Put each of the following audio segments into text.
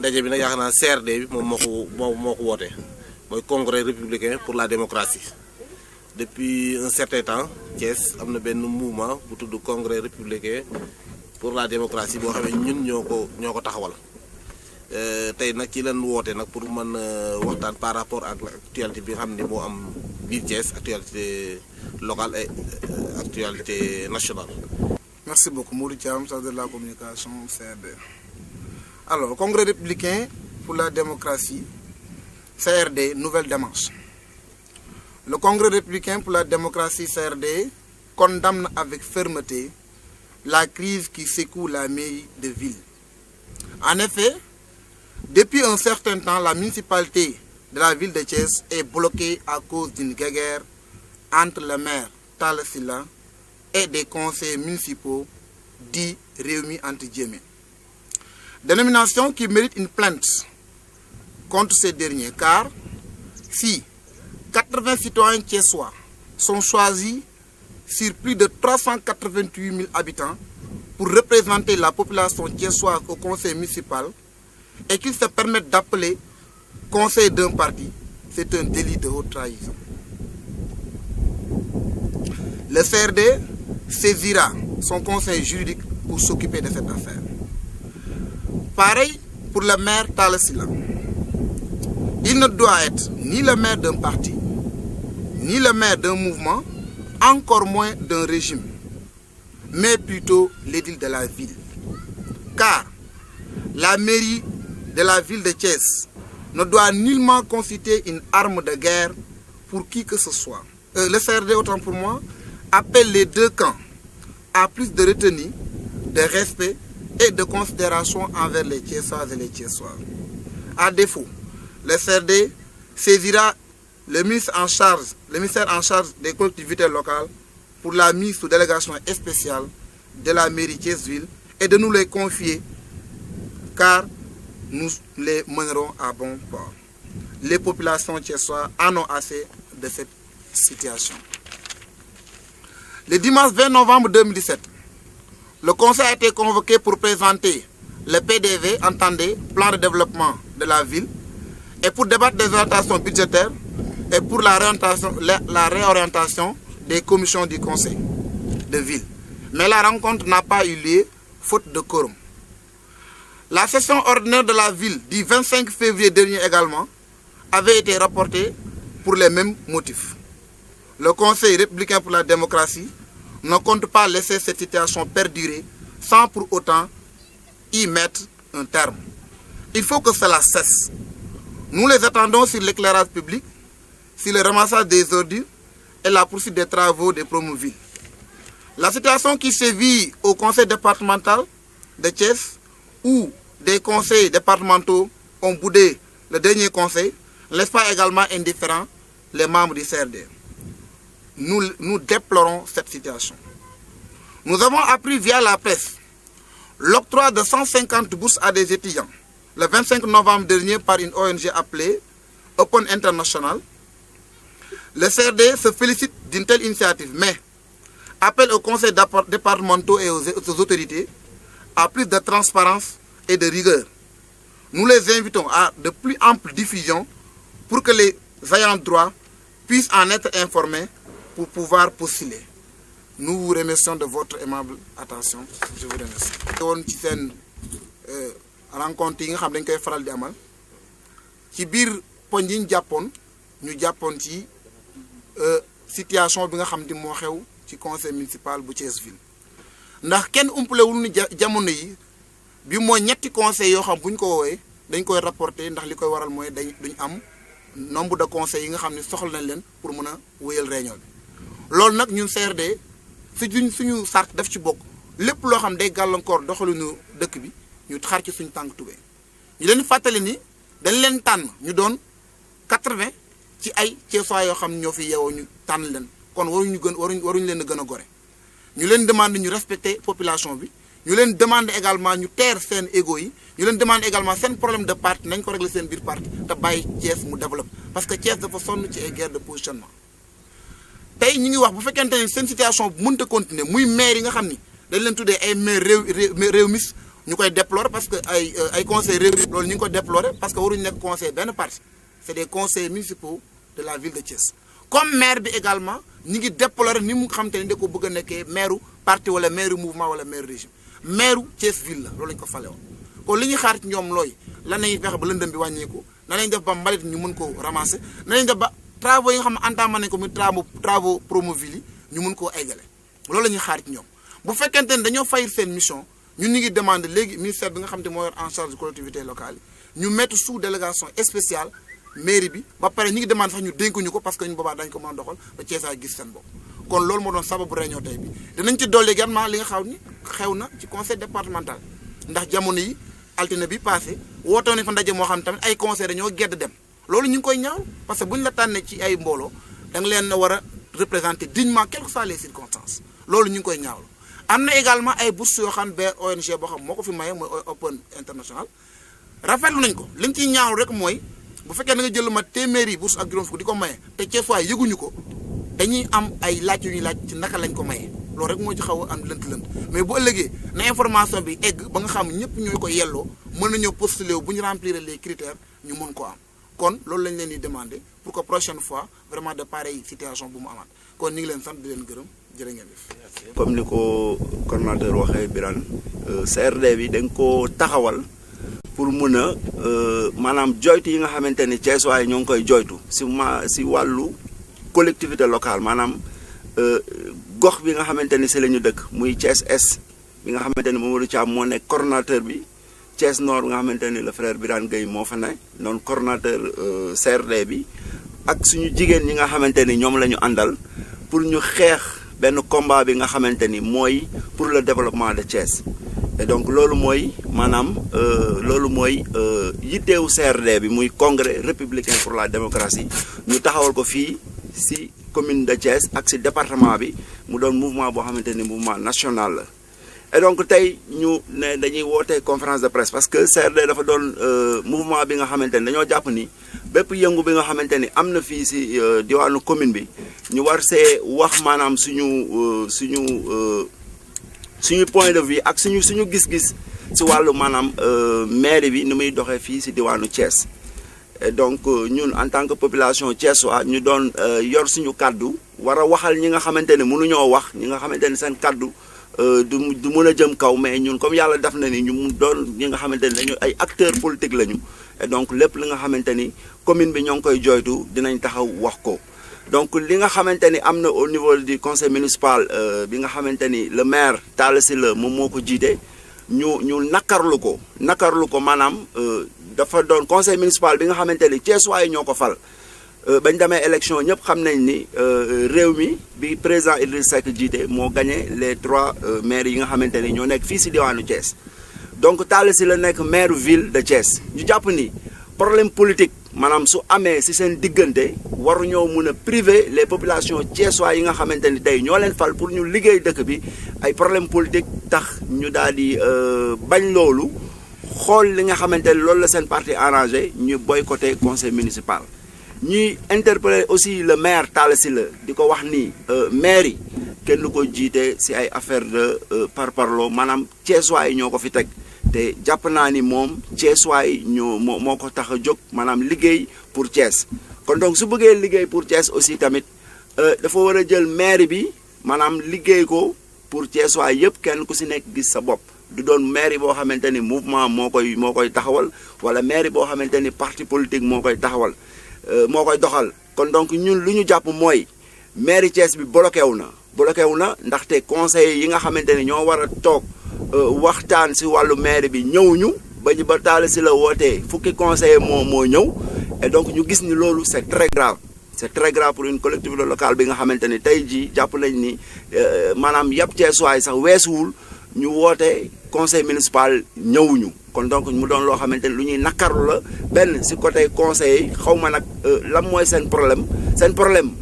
ndaje bi nag yaakaar naa CRD bi moom moo ko woote mooy congrès républicain pour la démocratie depuis un certain temps Thiès am na benn mouvement bu tudd congrès républicain pour la démocratie boo xam ne ñun ñoo ko taxawal tey nag ci leen woote nag pour mën waxtaan par rapport ak actualité bi nga xam ne moo am biir Thiès, actualité locale et actualité nationale. Merci beaucoup, Mourou Thiam, chargé de la communication CRD. Alors, Congrès républicain pour la démocratie, CRD, nouvelle démarche. Le Congrès républicain pour la démocratie, CRD, condamne avec fermeté la crise qui secoue la mairie de ville. En effet, depuis un certain temps, la municipalité de la ville de Thiès est bloquée à cause d'une guerre entre le maire Talla Sylla et des conseils municipaux dits réunis entre guillemets. Dénomination qui mérite une plainte contre ces derniers, car si 80 citoyens thiessois sont choisis sur plus de 388 000 habitants pour représenter la population thiessoise au conseil municipal et qu'ils se permettent d'appeler conseil d'un parti, c'est un délit de haute trahison. Le CRD saisira son conseil juridique pour s'occuper de cette affaire. Pareil pour le maire Talla Sylla. Il ne doit être ni le maire d'un parti, ni le maire d'un mouvement, encore moins d'un régime, mais plutôt l'édile de la ville. Car la mairie de la ville de Thiès ne doit nullement constituer une arme de guerre pour qui que ce soit. Le CRD, autant pour moi, appelle les deux camps à plus de retenue, de respect et de considération envers les Thiessois et les Thiessois. À défaut, le CRD saisira le ministère en charge des collectivités locales pour la mise sous délégation spéciale de la mairie Thiès-Ville et de nous les confier, car nous les mènerons à bon port. Les populations thiessoises en ont assez de cette situation. Le dimanche 20 novembre 2017, le conseil a été convoqué pour présenter le PDV, entendez, plan de développement de la ville, et pour débattre des orientations budgétaires et pour la réorientation des commissions du conseil de ville. Mais la rencontre n'a pas eu lieu, faute de quorum. La session ordinaire de la ville du 25 février dernier également avait été reportée pour les mêmes motifs. Le Conseil républicain pour la démocratie ne compte pas laisser cette situation perdurer sans pour autant y mettre un terme. Il faut que cela cesse. Nous les attendons sur l'éclairage public, sur le ramassage des ordures et la poursuite des travaux des Promovilles. La situation qui sévit au conseil départemental de Thiès, où des conseils départementaux ont boudé le dernier conseil, laisse pas également indifférents les membres du CRD. Nous déplorons cette situation. Nous avons appris via la presse l'octroi de 150 bourses à des étudiants le 25 novembre dernier par une ONG appelée Open International. Le CRD se félicite d'une telle initiative, mais appelle aux conseils départementaux et aux autorités à plus de transparence et de rigueur. Nous les invitons à de plus amples diffusions pour que les ayants droit puissent en être informés pour pouvoir postuler. Nous vous remercions de votre aimable attention. Je vous remercie. woon ci seen rencontre yi nga xam dañ koy faral di amal ci biir poñ yi ñu jàppoon ci situation bi nga xam di moo xew ci conseil municipal bu Thiès-Ville ndax kenn umpalewul ni jamono yi bi mooy ñetti conseil yoo xam bu ñu ko woowee dañ koy rapporter ndax li koy waral mooy duñ am nombre de conseils yi nga xam ne soxla nañ leen pour mën a wéyal réunion bi. loolu nag ñun CRD suñu sart daf ci bokk lépp loo xam day gàllankoor doxalinu dëkk bi ñu xar ci suñu tànk tubéy ñu leen fàttali ni dañ leen tànn ñu doon 80 ci ay Thiessois yoo xam ne ñoo fi yeewoo ñu tànn leen kon waruñu leen a gën a gore ñu leen demande ñu respecter population bi ñu leen demande également ñu teer seen égo yi ñu leen demande également seen problème de parti nañ ko régler seen biir parti te bàyyi Thiès mu développe parce que Thiès dafa sonn ci ay guerre de positionnement tey ñu ngi wax bu fekkente ne seen situation bu mënta continuer muy maire yi nga xam ni dañ leen tuddee ay maire réew mis ñu koy déplorer parce que ay conseils réunis loolu ñu ngi ko déplorer parce que waruñu nekk conseil benn parti c'est des conseils municipaux de la ville de Thiès. comme maire bi également ñu ngi déplorer ni mu xam te ne da ko bëgg a nekkee maire parti wala maire mouvement wala maire régime maire Thiès ville la loolu lañu ko fale woon. kon li ñuy xaar ci ñoom looy lan lañuy fexe ba lëndëm bi wàññeeku nan lañ def ba mbalit ñu mën ko ramasser nan lañ def ba travaux yi nga xam ne entamé nañ ko muy travaux Promoville yi ñu mën koo eggale loolu la ñuy xaar ci ñoom. bu fekkente ne dañoo fayir seen mission ñun ñu ngi demandé léegi ministère bi nga xam te moo yor en charge de collectivité locale yi ñu mettre sous délégation spéciale mairie bi ba pare ñu ngi demandé sax ñu dénkuñu ko parce que ñu boobaa dañ ko mën a doxal ba Thiès a gis seen bopp. kon loolu moo doon sababu réunion tey bi dinañ ci dolli également li nga xam ni xew na ci conseil départemental ndax jamono yi altine bi passé wootoon nañ fa ndaje moo xam ne tamit ay conseil dañoo gedd dem loolu ñu ngi koy ñaaw parce que bu ñu la tànnee ci ay mbooloo da nga leen war a représenter dignement quelles que soient les circonstances loolu ñu ngi koy ñaawlu. am na également ay bourses yoo xam ne ONG boo xam moo ko fi maye mooy Open International rafetlu nañ ko li ñu ciy ñaawlu rek mooy bu fekkee da nga jël ma téeméeri bourse ak juróom fukk di ko maye te Thiès fois yëguñu ko dañuy am ay laaj yu ñuy laaj ci naka lañ ko maye loolu rek moo ci xaw a am lënt-lënt mais bu ëllëgee na information bi egg ba nga xam ñëpp ñooy ko yelloo mën nañoo postuler bu ñu remplir les critères ñu mën ko am kon loolu lañ leen di demander pour que prochaine fois vraiment de pareille situation bu mu amaat kon ñu ngi leen sant di leen gërëm jërë ngeen def. comme ni ko coordonnateur waxee Birane CRD bi dañ ko taxawal pour mun a maanaam joytu yi nga xamante ni Thiès waaye ñoo ngi koy joytu si wàllu collectivité locale maanaam gox bi nga xamante ni si la ñu dëkk muy Thiès Est bi nga xamante ni Mamadou Thiam moo nekk coordonnateur bi Thiès Nord nga xamante ni le frère Birane Gueye moo fa ne noonu coordonnateur CRD bi ak suñu jigéen ñi nga xamante ni ñoom la ñu àndal pour ñu xeex benn combat bi nga xamante ni mooy pour le développement de Thiès et donc loolu mooy maanaam yitteewu CRD bi muy congrès républicain pour la démocratie ñu taxawal ko fii si commune de Thiès ak si département bi mu doon mouvement boo xamante ni mouvement national la et donc tey ñu ne dañuy woote conférence de presse parce que CRD dafa doon mouvement bi nga xamante ni dañoo jàpp ni bépp yëngu bi nga xamante ni am na fii si diwaanu commune bi ñu war see wax maanaam suñu point de vue ak suñu gis-gis si wàllu maanaam mairie bi ni muy doxee fii si diwaanu Thiès et donc ñun en tant que population thiessois ñu doon yor suñu kaddu war a waxal ñi nga xamante ni mënuñoo wax ñi nga xamante ni seen kaddu du mën a jëm kaw mais ñun comme yàlla def na ni ñu doon ñi nga xamante ni dañu ay acteurs politiques lañu et donc lépp li nga xamante ni commune bi ñoo ngi koy joytu dinañ taxaw wax ko. donc li nga xamante ni am na au niveau du conseil municipal bi nga xamante ni le maire Talla Sylla moom moo ko jiite ñu nakarlu ko maanaam dafa doon conseil municipal bi nga xamante ni Thiès waaye ñoo ko fal bañ demee élection ñëpp xam nañ ni réew mi bi président Idriss Seck jiite moo gagné les 3 maires yi nga xamante ni ñoo nekk fii si diwaanu Thiès donc Talla Sylla nekk maire ville de Thiès ñu jàpp ni problème politique maanaam su amee si seen diggante waruñoo mun a priver les populations thiessois yi nga xamante ni tey ñoo leen fal pour ñu liggéey dëkk bi ay problème politique tax ñu daal di bañ loolu xool li nga xamante ni loolu la seen parti arrangé ñu boycotté conseil municipal. ñuy interpeller aussi le maire Talla Sylla di ko wax ni maire yi kenn du ko jiite si ay affaire de parparloo maanaam thiessois yi ñoo ko fi teg. te jàpp naa ni moom Thiès waay moo ko tax a jóg maanaam liggéey pour Thiès kon donc su bëggee liggéey pour Thiès aussi tamit dafa war a jël maire bi maanaam liggéey ko pour Thiès waay yëpp kenn ku si nekk gis sa bopp du doon maire boo xamante ni mouvement moo koy taxawal wala maire boo xamante ni parti politique moo koy taxawal moo koy doxal kon donc ñun lu ñu jàpp mooy maire Thiès bi bloqué wu na ndaxte conseil yi nga xamante ni ñoo war a toog waxtaan si wàllu maire bi ñëwuñu ba Talla Sylla wootee fukki conseiller moo ñëw et donc ñu gis ni loolu c'est très grave pour une collectivité locale bi nga xamante ni tey jii jàpp nañ ni maanaam yàpp Thiessois sax weesuwul ñu woote conseil municipal ñëwuñu kon donc mu doon loo xamante ni lu ñuy nakarlu la benn si côté conseil xaw ma nag lan mooy seen problème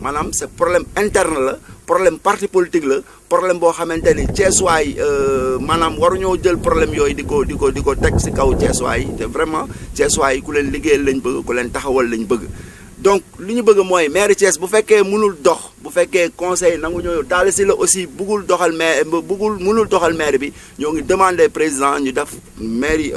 maanaam c'est problème interne la problème parti politique la problème boo xamante ni Thiessois yi maanaam waruñoo jël problème yooyu di ko teg si kaw Thiessois yi te vraiment Thiessois yi ku leen liggéeyal lañ bëgg ku leen taxawal lañ bëgg donc li ñu bëgg mooy maire Thiès bu fekkee mënul dox bu fekkee conseil nangu ñoo Talla Sylla aussi mënul doxal maire bi ñoo ngi demander président ñu def mairie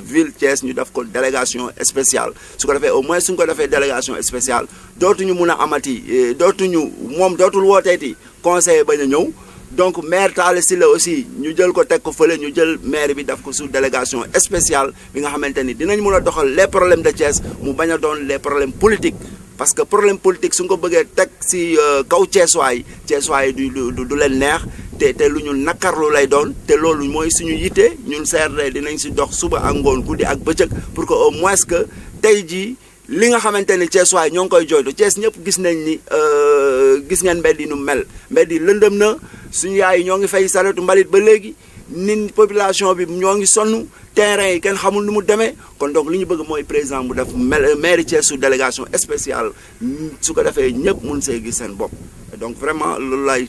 ville Thiès ñu def ko délégation spéciale su ko defee au moins suñ ko defee délégation spéciale dootuñu mun a amati dootul wooteeti conseil bañ a ñëw donc maire Talla Sylla aussi ñu jël ko teg ko fële ñu jël maire bi daf ko sous délégation spéciale bi nga xamante ni dinañ mun a doxal les problèmes de Thiès mu bañ a doon les problèmes politiques parce que problème politique su nga ko bëggee teg si kaw Thiessois yi du leen neex te lu ñu nakarlu lay doon te loolu mooy suñu yitte ñun CRD dinañ si dox suba ak ngoon guddi ak bëccëg pour que au moins que tey jii li nga xamante ni Thiessois yi ñoo ngi koy jooytu Thiès ñëpp gis nañ ni gis ngeen mbedd yi nu mel mbedd yi lëndëm na suñu yaay yi ñoo ngi fay saretu mbalit ba léegi nit population bi ñoo ngi sonn terrain yi kenn xamul nu mu demee kon donc li ñu bëgg mooy président bu def maire Thiès sous délégation spéciale su ko defee ñëpp mun see gis seen bopp donc vraiment loolu lay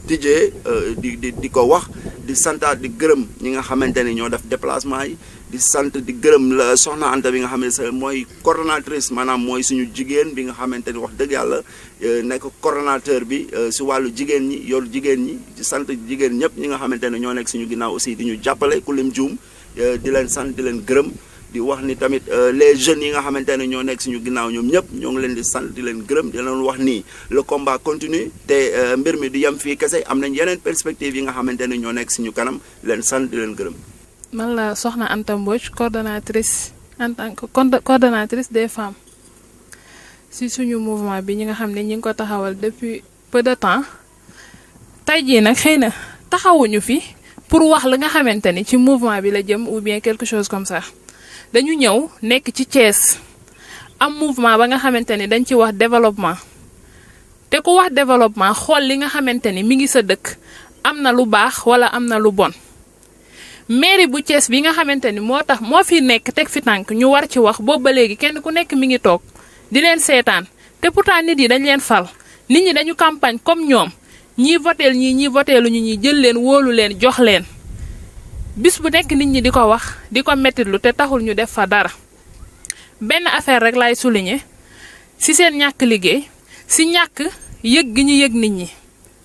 tijjee di ko wax di santaat di gërëm ñi nga xamante ni ñoo def déplacement yi di sant di gërëm la soxna Anta bi nga xam ne mooy coordonnatrice maanaam mooy suñu jigéen bi nga xamante ni wax dëgg yàlla nekk coordonnateur bi si wàllu jigéen ñi yor jigéen ñi di sant jigéen ñëpp ñi nga xamante ne ñoo nekk suñu ginnaaw aussi di ñu jàppale ku lim juum di leen sant di leen gërëm di wax ni tamit les jeunes yi nga xamante ne ñoo nekk suñu ginnaaw ñoom ñëpp ñoo ngi leen di sant di leen gërëm di leen wax nii le combat continue te mbir mi di yem fii kese am nañ yeneen perspective yi nga xamante ne ñoo nekk suñu kanam di leen sant di leen gërëm. man la soxna Anta Mbodj coordonnatrice en tant que coordonnatrice des femmes si suñu mouvement bi ñi nga xam ne ñi ngi ko taxawal depuis peu de temps tey jii nag xëy na taxawuñu fi pour wax la nga xamante ni ci mouvement bi la jëm ou bien quelque chose comme ça dañu ñëw nekk ci Thiès am mouvement ba nga xamante ni dañ ci wax développement te ku wax développement xool li nga xamante ni mi ngi sa dëkk am na lu baax wala am na lu bon mairie bu Thiès bi nga xamante ni moo tax moo fi nekk teg fi tànk ñu war ci wax boobu ba léegi kenn ku nekk mi ngi toog di leen seetaan te pourtant nit yi dañ leen fal nit ñi dañu campagne comme ñoom ñii voteel ñii voteelu ñu ñi jël leen wóolu leen jox leen bis bu nekk nit ñi di ko wax di ko mettitlu te taxul ñu def fa dara benn affaire rek lay souligner ci seen ñàkk liggéey ci ñàkk yëg gi ñu yëg nit ñi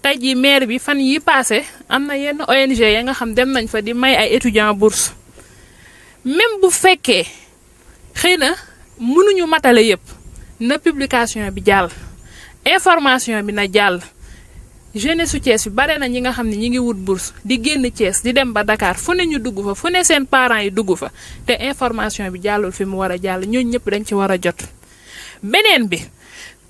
tey jii maire bi fan yi passé am na yenn ONG ya nga xam dem nañ fa di may ay étudiants bourse même bu fekkee xëy na mënuñu matale yépp na publication bi jàll information bi na jàll jeunesse su Thiès bi bare na ñi nga xam ne ñi ngi wut bourse di génn Thiès di dem ba Dakar fu ne ñu dugg fa fu ne seen parents yi dugg fa te information bi jàllul fi mu war a jàll ñooñu ñëpp dañ ci war a jot beneen bi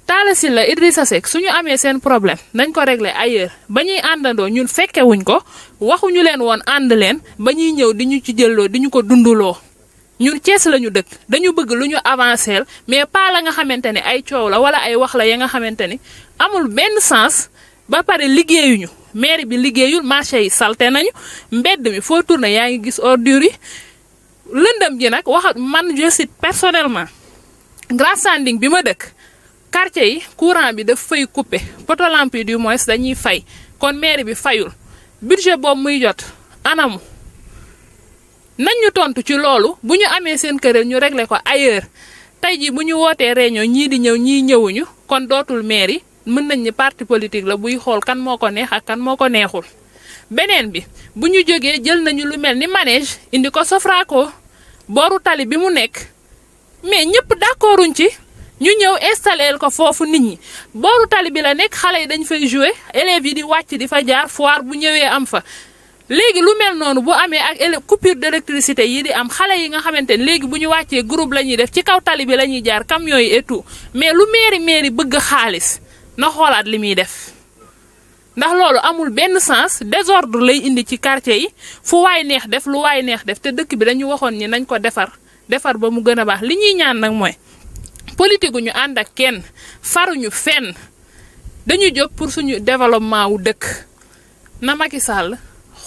Talla Sylla Idrissa Seck suñu amee seen problème nañ ko régler ailleurs ba ñuy àndandoo ñun fekkewuñ ko waxuñu leen woon ànd leen ba ñuy ñëw di ñu ci jëlloo di ñu ko dunduloo ñun Thiès la ñu dëkk dañu bëgg lu ñu avancer mais pas la nga xamante ne ay coow la wala ay wax la ya nga xamante ni amul benn sens ba pare liggéeyuñu maire bi liggéeyul marché yi salte nañu mbedd mi foo tourné yaa ngi gis ordures yi lëndëm ji nag wax man je cite personnellement Grand Standing bi ma dëkk quartier yi courant bi daf fay coupé poto lampe yi du moins dañuy fay kon maire bi fayul budget boobu muy jot anamu nañ ñu tontu ci loolu bu ñu amee seen kërel ñu régler ko ailleurs tey jii bu ñu wootee réunion ñii di ñëw ñii ñëwuñu kon dootul maire yi mën nañ ni parti politique la buy xool kan moo ko neex ak kan moo ko neexul beneen bi bu ñu jógee jël nañu lu mel ni manège indi ko Sofraco booru tali bi mu nekk mais ñëpp d'accorduñ ci ñu ñëw installer ko foofu nit ñi booru tali bi la nekk xale yi dañ fay jouer élèves yi di wàcc di fa jaar foire bu ñëwee am fa léegi lu mel noonu bu amee ak coupure d'électricité yi di am xale yi nga xamante ne léegi bu ñu wàccee groupe la ñuy def ci kaw tali bi la ñuy jaar camions yi et tout mais lu mairie bëgg xaalis na xoolaat li muy def ndax loolu amul benn sens désordre lay indi ci quartier yi fu waay neex def lu waay neex def te dëkk bi dañu waxoon ni nañ ko defar ba mu gën a baax li ñuy ñaan nag mooy politique gu ñu ànd ak kenn faruñu fenn dañu jóg pour suñu développement wu dëkk na Macky Sall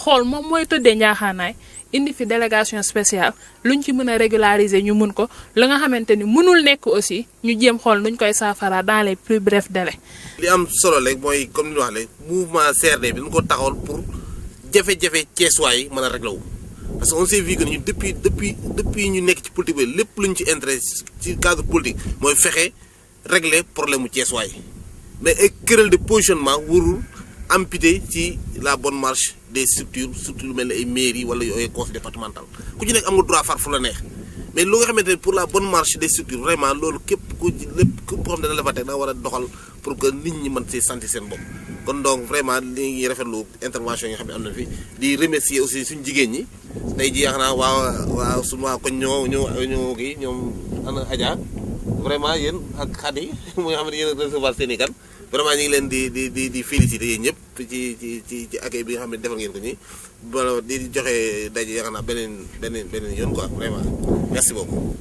xool moom mooy tëddee njaaxaanaay indi fi délégation spéciale luñ ci mën a régulariser ñu mun ko la nga xamante ni mënul nekk aussi ñu jéem xool nuñ koy saafara dans les plus brefs délais. li am solo rek mooy comme ni ñu wax léegi mouvement CRD bi dañu ko taxawal pour jafe-jafe Thiessois yi mën a réglé wu parce que on s'est vu que ñu depuis ñu nekk ci politique bi lépp luñ ci intérêt ci cadre politique mooy fexe régler problème mu Thiès waay mais ay querelle de positionnement warul amputer ci la bonne marche des structures surtout lu mel ne ay mairie wala yooyu conseil départemental ku ci nekk am nga droit far fu la neex mais lu nga xamante ne pour la bonne marche des structures vraiment loolu képp ku lépp képp koo xam ne dana la fa teg da war a doxal pour que nit ñi mën see sentir seen bopp. kon donc vraiment li ngi rafetlu intervention yi nga xam ne am na fi di remercier aussi suñu jigéen ñi tey jii yaakaar naa waaw suñu waa koñ ñoo kii ñoom ana Adja vraiment yéen ak Khady mu nga xam ne yéen a recevoir seen i kan vraiment ñu ngi leen di féliciter yéen ñëpp ci accueil bi nga xam ne defal ngeen ko ñi di joxe daje yaakaar naa beneen yoon quoi vraiment merci beaucoup.